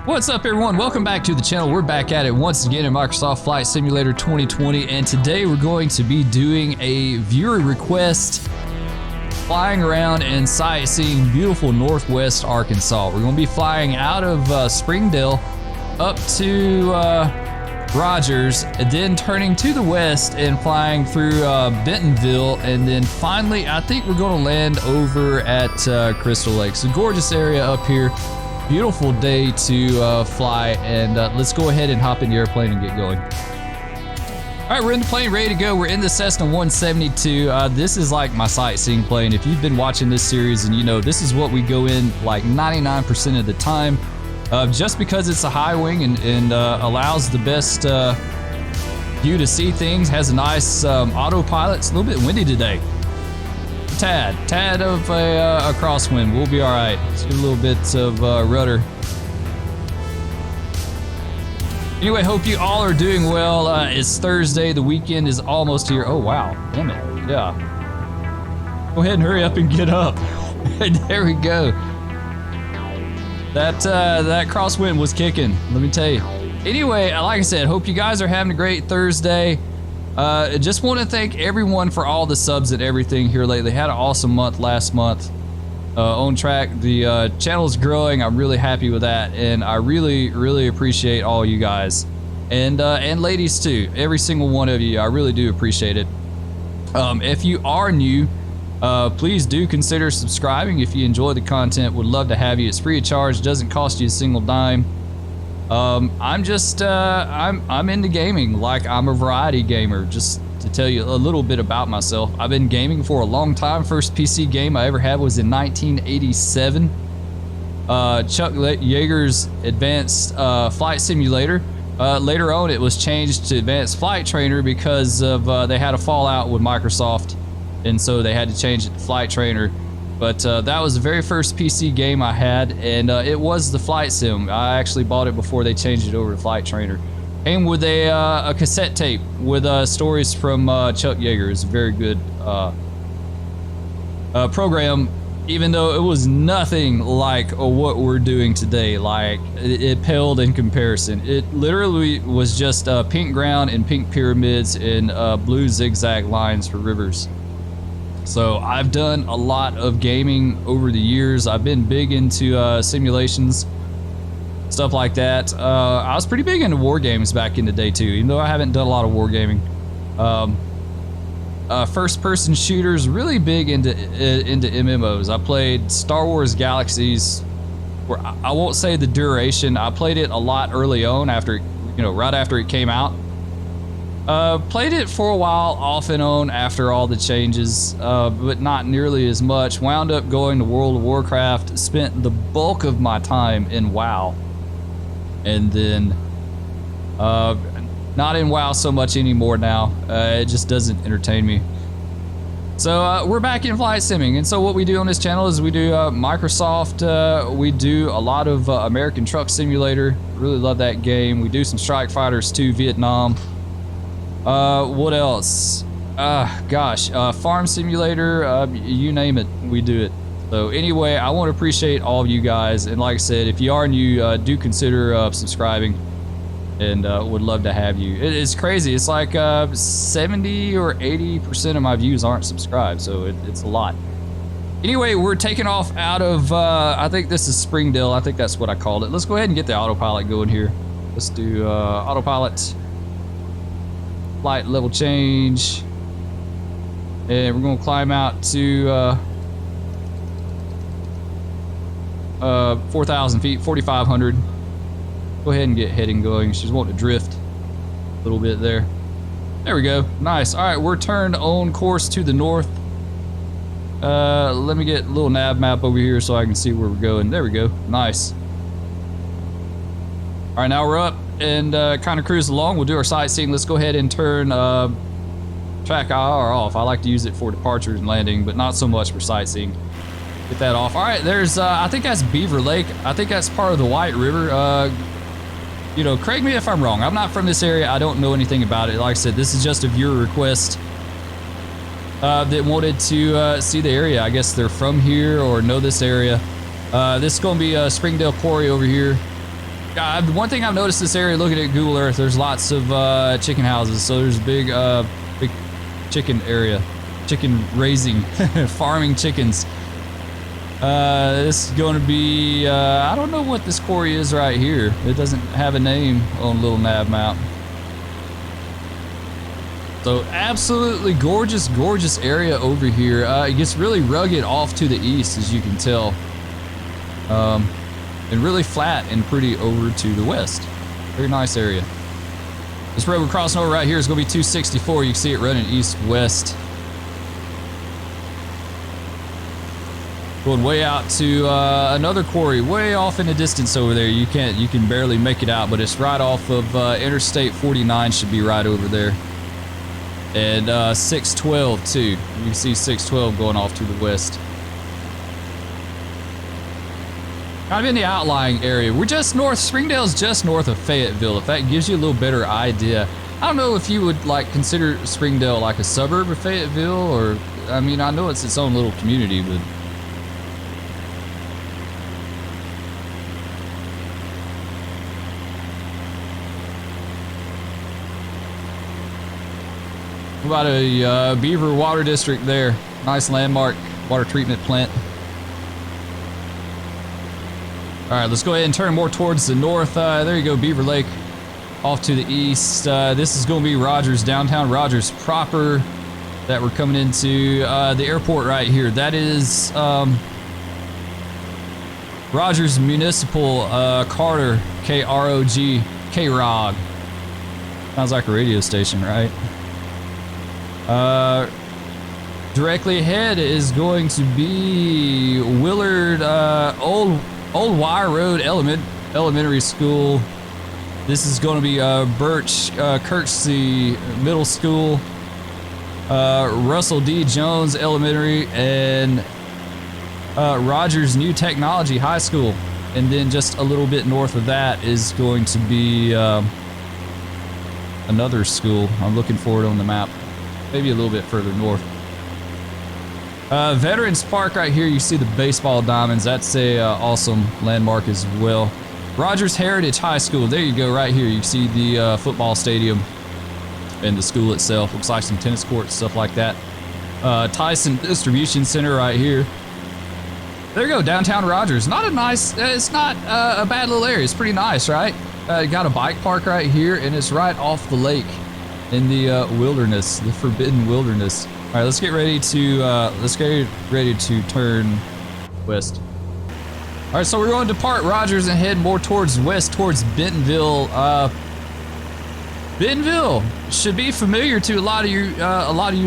What's up, everyone? Welcome back to the channel. We're back at it once again in Microsoft Flight Simulator 2020, and today we're going to be doing a viewer request flying around and sightseeing beautiful Northwest Arkansas. We're going to be flying out of Springdale up to Rogers, and then turning to the west and flying through Bentonville, and then finally I think we're going to land over at Crystal Lake. So gorgeous area up here. Beautiful day to fly, and let's go ahead and hop in the airplane and get going. All right, we're in the plane, ready to go. We're in the Cessna 172. This is like my sightseeing plane. If you've been watching this series, and you know, this is what we go in like 99% of the time, just because it's a high wing and allows the best view to see things. Has a nice autopilot. It's a little bit windy today. Tad of a crosswind. We'll be all right. Let's get a little bit of rudder. Anyway, hope you all are doing well. It's Thursday. The weekend is almost here. Oh, wow. Damn it. Yeah. Go ahead and hurry up and get up. There we go. That crosswind was kicking, let me tell you. Anyway, like I said, hope you guys are having a great Thursday. Just want to thank everyone for all the subs and everything here lately. Had an awesome month last month. On track. The channel is growing. I'm really happy with that, and I really appreciate all you guys, and ladies too. Every single one of you, I really do appreciate it. If you are new, please do consider subscribing. If you enjoy the content, would love to have you. It's free of charge. Doesn't cost you a single dime. I'm just I'm into gaming. Like, I'm a variety gamer. Just to tell you a little bit about myself, I've been gaming for a long time. First PC game I ever had was in 1987. Chuck Yeager's Advanced Flight Simulator. Later on, it was changed to Advanced Flight Trainer because of they had a fallout with Microsoft, and so they had to change it to Flight Trainer. But that was the very first PC game I had, and it was the flight sim. I actually bought it before they changed it over to Flight Trainer. Came with a cassette tape with stories from Chuck Yeager. It's a very good program, even though it was nothing like what we're doing today. Like, it paled in comparison. It literally was just pink ground and pink pyramids and blue zigzag lines for rivers. So I've done a lot of gaming over the years. I've been big into simulations, stuff like that. I was pretty big into war games back in the day too, even though I haven't done a lot of war gaming. First person shooters, really big into MMOs. I played Star Wars Galaxies, where I won't say the duration. I played it a lot early on, after, right after it came out. Played it for a while off and on after all the changes, but not nearly as much. Wound up going to World of Warcraft, spent the bulk of my time in WoW, and then not in WoW so much anymore now. It just doesn't entertain me. So we're back in flight simming, and so what we do on this channel is we do Microsoft, we do a lot of American Truck Simulator. Really love that game. We do some Strike Fighters 2 Vietnam. What else? Gosh, Farm Simulator, you name it, we do it. So anyway, I want to appreciate all of you guys, and like I said, if you are new, do consider subscribing, and would love to have you. It's crazy. It's like 70 or 80% of my views aren't subscribed, so it's a lot. Anyway, we're taking off out of, I think this is Springdale. I think that's what I called it. Let's go ahead and get the autopilot going here. Let's do autopilot. Flight level change, and we're going to climb out to 4,000 feet, 4,500. Go ahead and get heading going. She's wanting to drift a little bit there. There we go. Nice. All right, we're turned on course to the north. Let me get a little nav map over here so I can see where we're going. There we go. Nice. All right, now we're up and kind of cruise along. We'll do our sightseeing. Let's go ahead and turn track IR off. I like to use it for departure and landing, but not so much for sightseeing. Get that off. All right, there's I think that's Beaver Lake. I think that's part of the White River. Correct me if I'm wrong. I'm not from this area. I don't know anything about it. Like I said, this is just a viewer request. that wanted to see the area. I guess they're from here or know this area. This is going to be Springdale Quarry over here. One thing I've noticed this area, looking at Google Earth, there's lots of chicken houses. So there's big chicken area, chicken raising, farming chickens. This is going to be, I don't know what this quarry is right here. It doesn't have a name on Little Nav map. So absolutely gorgeous, gorgeous area over here. It gets really rugged off to the east, as you can tell. And really flat and pretty over to the west. Very nice area. This road we're crossing over right here is going to be 264. You can see it running east-west. Going way out to another quarry, way off in the distance over there. You can barely make it out, but it's right off of Interstate 49, should be right over there. And 612 too. You can see 612 going off to the west. Kind of in the outlying area. We're just north, Springdale's just north of Fayetteville, if that gives you a little better idea. I don't know if you would like consider Springdale like a suburb of Fayetteville, or, I mean, I know it's its own little community, but about a Beaver Water District there. Nice landmark water treatment plant. All right, let's go ahead and turn more towards the north. There you go, Beaver Lake off to the east. This is going to be Rogers, downtown Rogers proper, that we're coming into the airport right here. That is Rogers Municipal Carter, K-R-O-G, K-Rog. Sounds like a radio station, right? Directly ahead is going to be Willard Old Wire Road Elementary School. This is going to be Birch Kirksey Middle School, Russell D. Jones Elementary, and Rogers New Technology High School. And then just a little bit north of that is going to be another school. I'm looking for it on the map. Maybe a little bit further north. Veterans Park right here, you see the baseball diamonds. That's a awesome landmark as well. Rogers Heritage High School, there you go, right here. You see the football stadium and the school itself. Looks like some tennis courts, stuff like that. Tyson Distribution Center right here. There you go, downtown Rogers. Not a nice, it's not a bad little area. It's pretty nice, right? Got a bike park right here, and it's right off the lake in the wilderness, the forbidden wilderness. All right, let's get ready to turn west. All right, so we're going to depart Rogers and head more towards west, towards Bentonville. Bentonville should be familiar to a lot of you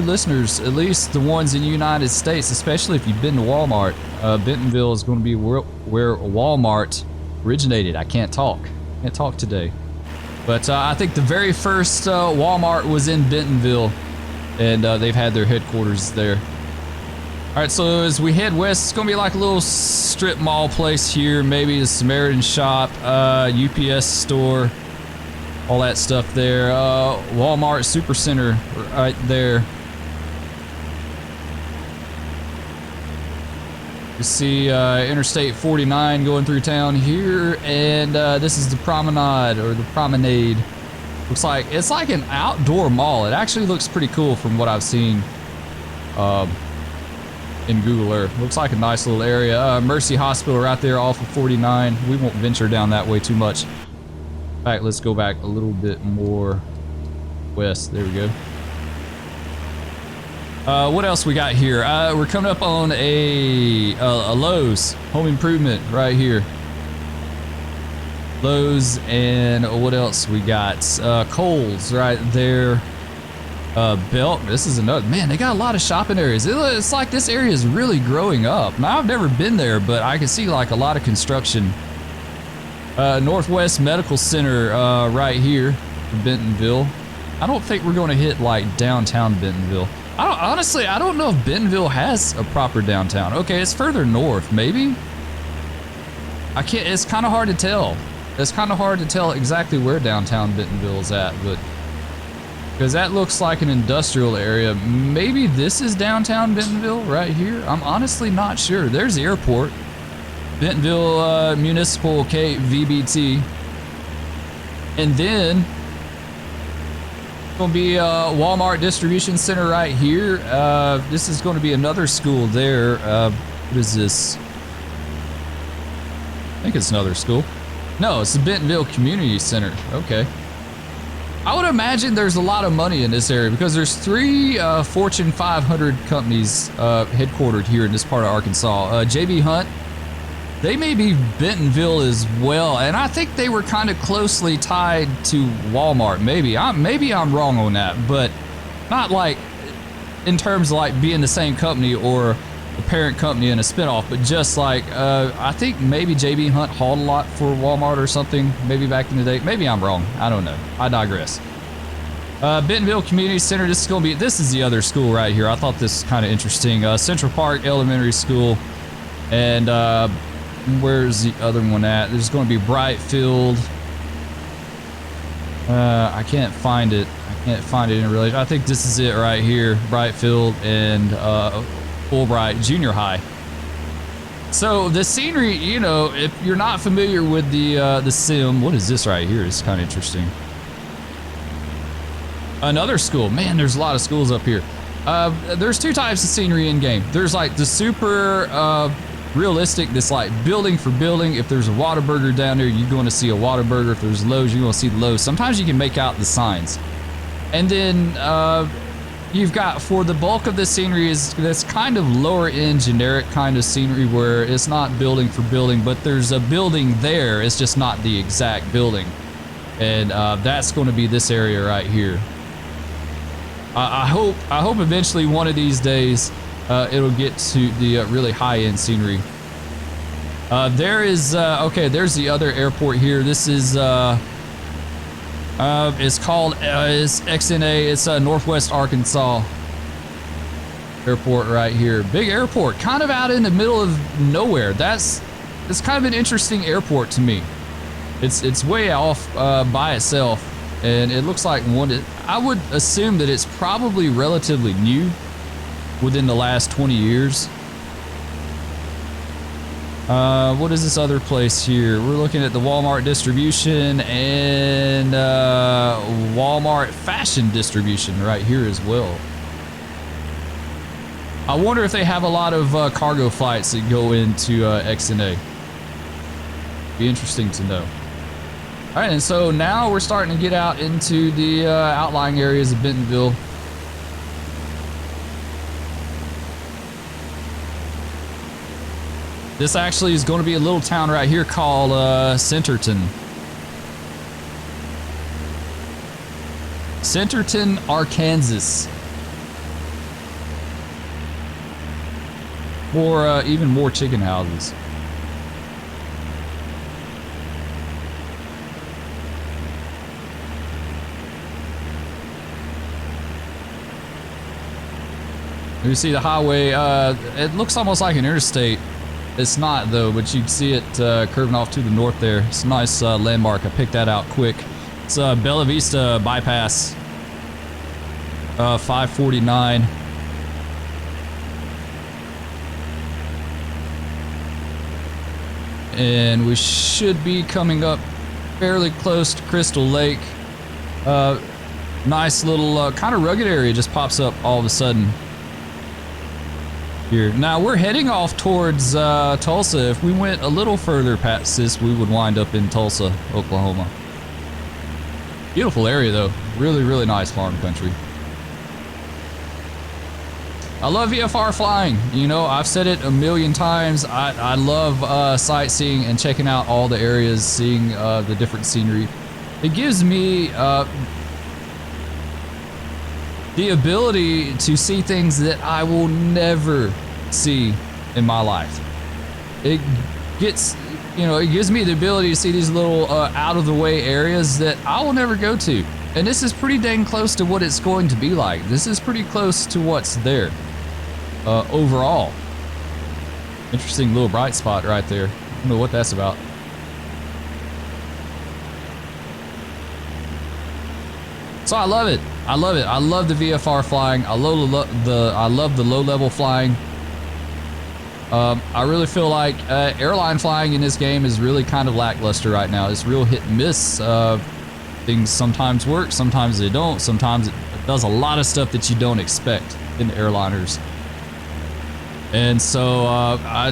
listeners, at least the ones in the United States, especially if you've been to Walmart. Bentonville is going to be where Walmart originated. I can't talk today. But I think the very first Walmart was in Bentonville, and they've had their headquarters there. All right, so as we head west, it's gonna be like a little strip mall place here, maybe a Samaritan shop, UPS store, all that stuff there. Walmart Supercenter right there. You see Interstate 49 going through town here, and this is the promenade, or the promenade. Looks like it's like an outdoor mall. It actually looks pretty cool from what I've seen in Google Earth. Looks like a nice little area. Mercy Hospital right there off of 49. We won't venture down that way too much. In fact, let's go back a little bit more west. There we go. What else we got here? We're coming up on a Lowe's Home Improvement right here. Lowe's, and what else we got? Kohl's right there. Belt. This is another. Man, they got a lot of shopping areas. It's like this area is really growing up. Now, I've never been there, but I can see like a lot of construction. Northwest Medical Center right here in Bentonville. I don't think we're going to hit like downtown Bentonville. Honestly, I don't know if Bentonville has a proper downtown. Okay, it's further north, maybe. It's kind of hard to tell. It's kind of hard to tell exactly where downtown Bentonville is at, but because that looks like an industrial area. Maybe this is downtown Bentonville right here. I'm honestly not sure. There's the airport. Bentonville Municipal VBT. And then it's going to be Walmart Distribution Center right here. This is going to be another school there. What is this? I think it's another school. No, it's the Bentonville Community Center. Okay. I would imagine there's a lot of money in this area because there's 3 Fortune 500 companies headquartered here in this part of Arkansas. JB Hunt, they may be Bentonville as well, and I think they were kind of closely tied to Walmart. Maybe I'm wrong on that, but not like in terms of like being the same company or the parent company and a spinoff, but just like I think maybe JB Hunt hauled a lot for Walmart or something, maybe back in the day. Maybe I'm wrong. I don't know. I digress. Bentonville Community Center. This is the other school right here. I thought this was kind of interesting. Central Park Elementary School, and where's the other one at? There's going to be Brightfield. I can't find it. In relation. I think this is it right here. Brightfield and Fulbright Junior High. So the scenery, you know, if you're not familiar with the sim, what is this right here? It's kind of interesting. Another school. Man, there's a lot of schools up here. There's 2 types of scenery in game. There's like the super realistic, that's like building for building. If there's a Whataburger down there, you're going to see a Whataburger. If there's Lowe's, you're going to see the Lowe's. Sometimes you can make out the signs. And then you've got, for the bulk of the scenery, is that's kind of lower end generic kind of scenery where it's not building for building, but there's a building there. It's just not the exact building. And that's going to be this area right here. I hope eventually one of these days it'll get to the really high end scenery. There is okay, there's the other airport here. This is it's called it's XNA. It's Northwest Arkansas Airport right here. Big airport, kind of out in the middle of nowhere. It's kind of an interesting airport to me. It's way off by itself, and it looks like I would assume that it's probably relatively new, within the last 20 years. What is this other place here? We're looking at the Walmart distribution and Walmart fashion distribution right here as well. I wonder if they have a lot of cargo flights that go into XNA. Be interesting to know. All right, and so now we're starting to get out into the outlying areas of Bentonville. This actually is going to be a little town right here called Centerton. Centerton, Arkansas. Or even more chicken houses. You see the highway, it looks almost like an interstate. It's not though, but you can see it curving off to the north there. It's a nice landmark. I picked that out quick. It's Bella Vista bypass, 549. And we should be coming up fairly close to Crystal Lake. Nice little kind of rugged area just pops up all of a sudden here. Now we're heading off towards Tulsa. If we went a little further past this, we would wind up in Tulsa, Oklahoma. Beautiful area though. Really, really nice farm country. I love VFR flying. You know, I've said it a million times. I love sightseeing and checking out all the areas, seeing the different scenery. It gives me the ability to see things that I will never see in my life. It gets, you know, it gives me the ability to see these little out of the way areas that I will never go to. And this is pretty dang close to what it's going to be like. This is pretty close to what's there overall. Interesting little bright spot right there. I don't know what that's about. So I love it. I love it. I love the VFR flying. I love the low level flying. I really feel like airline flying in this game is really kind of lackluster right now. It's real hit and miss. Things sometimes work, sometimes they don't. Sometimes it does a lot of stuff that you don't expect in airliners. And so I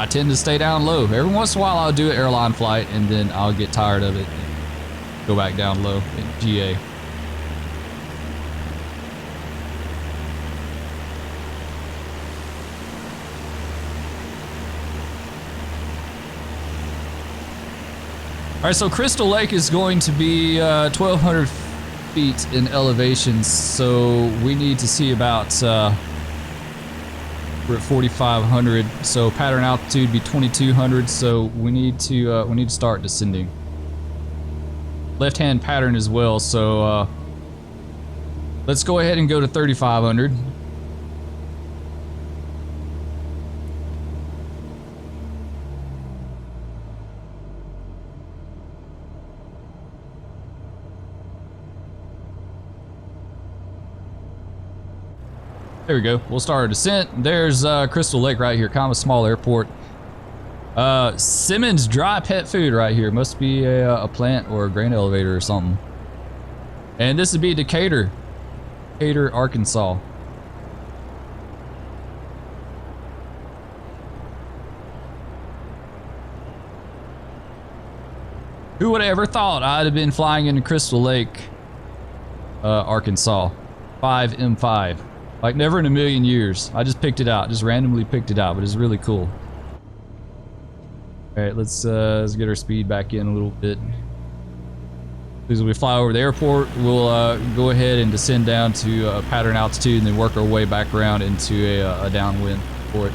tend to stay down low. Every once in a while I'll do an airline flight and then I'll get tired of it and go back down low in GA. All right, so Crystal Lake is going to be 1,200 feet in elevation, so we need to see about, we're at 4,500, so pattern altitude be 2,200, so we need to start descending. Left-hand pattern as well, so let's go ahead and go to 3,500. There we go. We'll start our descent. There's Crystal Lake right here. Kind of a small airport. Simmons Dry Pet Food right here. Must be a plant or a grain elevator or something. And this would be Decatur, Arkansas. Who would have ever thought I'd have been flying into Crystal Lake, Arkansas? 5M5. Like never in a million years. I just picked it out, just randomly picked it out, but it's really cool. All right, let's get our speed back in a little bit. As we fly over the airport, we'll go ahead and descend down to pattern altitude and then work our way back around into a downwind for it.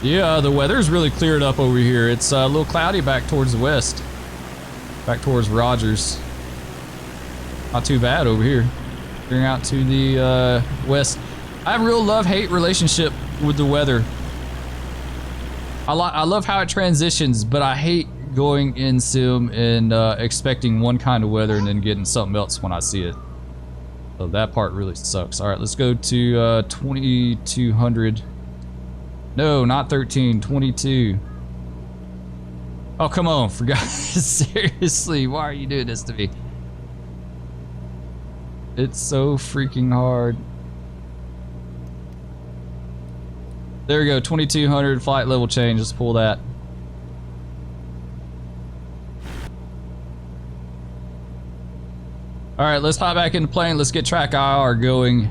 Yeah, the weather's really cleared up over here. It's a little cloudy back towards the west. Back towards Rogers. Not too bad over here. Clearing out to the west. I have a real love-hate relationship with the weather. I love how it transitions, but I hate going in sim and expecting one kind of weather and then getting something else when I see it. So that part really sucks. All right, let's go to 2,200. No, not 13, 22. Oh, come on, for God's seriously, why are you doing this to me? It's so freaking hard. There we go, 2,200, flight level change, let's pull that. All right, let's hop back in the plane, let's get track IR going.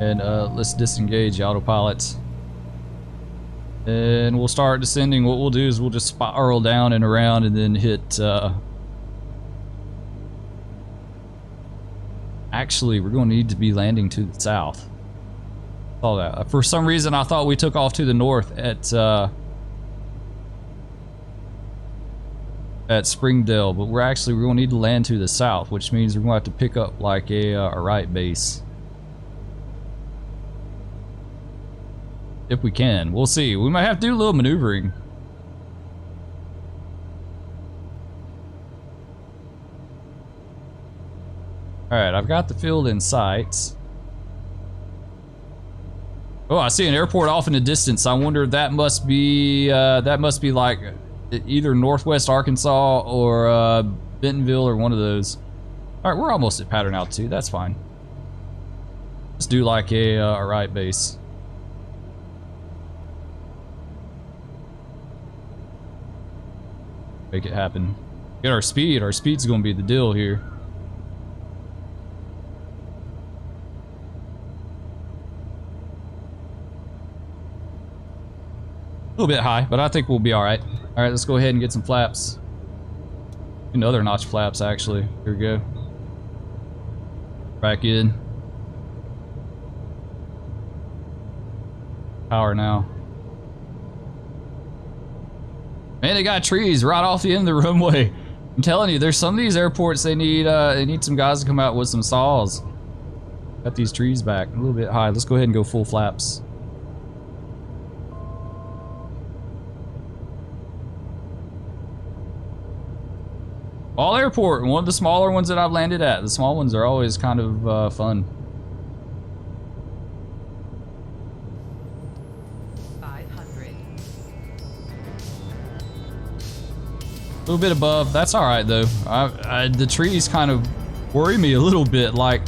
And let's disengage the autopilot. And we'll start descending. What we'll do is we'll just spiral down and around and then hit, actually, we're going to need to be landing to the south. Saw that. For some reason, I thought we took off to the north at Springdale, but we're going to need to land to the south, which means we're going to have to pick up like a right base. If we can. We'll see. We might have to do a little maneuvering. Alright, I've got the field in sight. Oh, I see an airport off in the distance. I wonder if that must be like either Northwest Arkansas or Bentonville or one of those. Alright, we're almost at pattern altitude. That's fine. Let's do like a right base. Make it happen. Get our speed. Our speed's gonna be the deal here. A little bit high, but I think we'll be all right. All right, let's go ahead and get some flaps. Another notch flaps, actually. Here we go. Back in. Power now. Man, they got trees right off the end of the runway. I'm telling you, there's some of these airports they need some guys to come out with some saws. Got these trees back a little bit high. Let's go ahead and go full flaps. Ball Airport, one of the smaller ones that I've landed at. The small ones are always kind of fun. 500. A little bit above. That's all right though. The trees kind of worry me a little bit. Like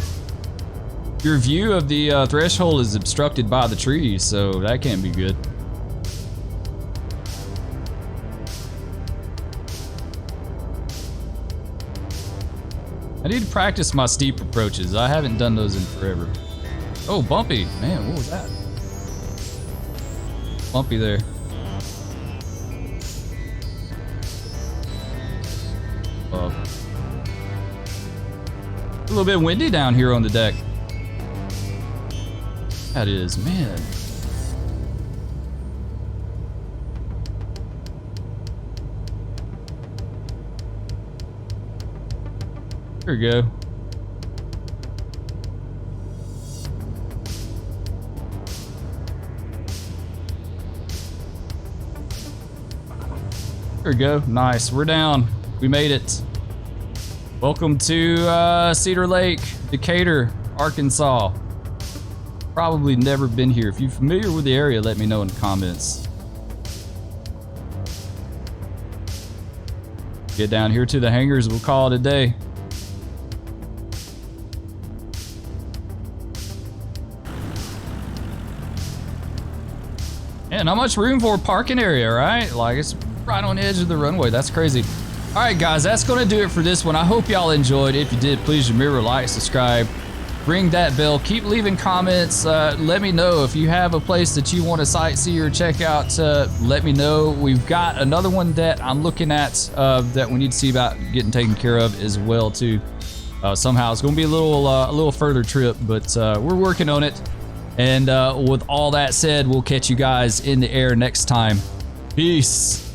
your view of the threshold is obstructed by the trees, so that can't be good. I need to practice my steep approaches. I haven't done those in forever. Oh, bumpy. Man, what was that? Bumpy there. A little bit windy down here on the deck. That is, man. There we go. There we go. Nice. We're down. We made it. Welcome to Cedar Lake, Decatur, Arkansas. Probably never been here. If you're familiar with the area, let me know in the comments. Get down here to the hangars. We'll call it a day. Yeah, not much room for a parking area, right? Like, it's right on the edge of the runway. That's crazy. All right, guys, that's going to do it for this one. I hope y'all enjoyed. If you did, please remember to like, subscribe, ring that bell. Keep leaving comments. Let me know if you have a place that you want to sightsee or check out. Let me know. We've got another one that I'm looking at that we need to see about getting taken care of as well, too. Somehow it's going to be a little further trip, but we're working on it. And with all that said, we'll catch you guys in the air next time. Peace.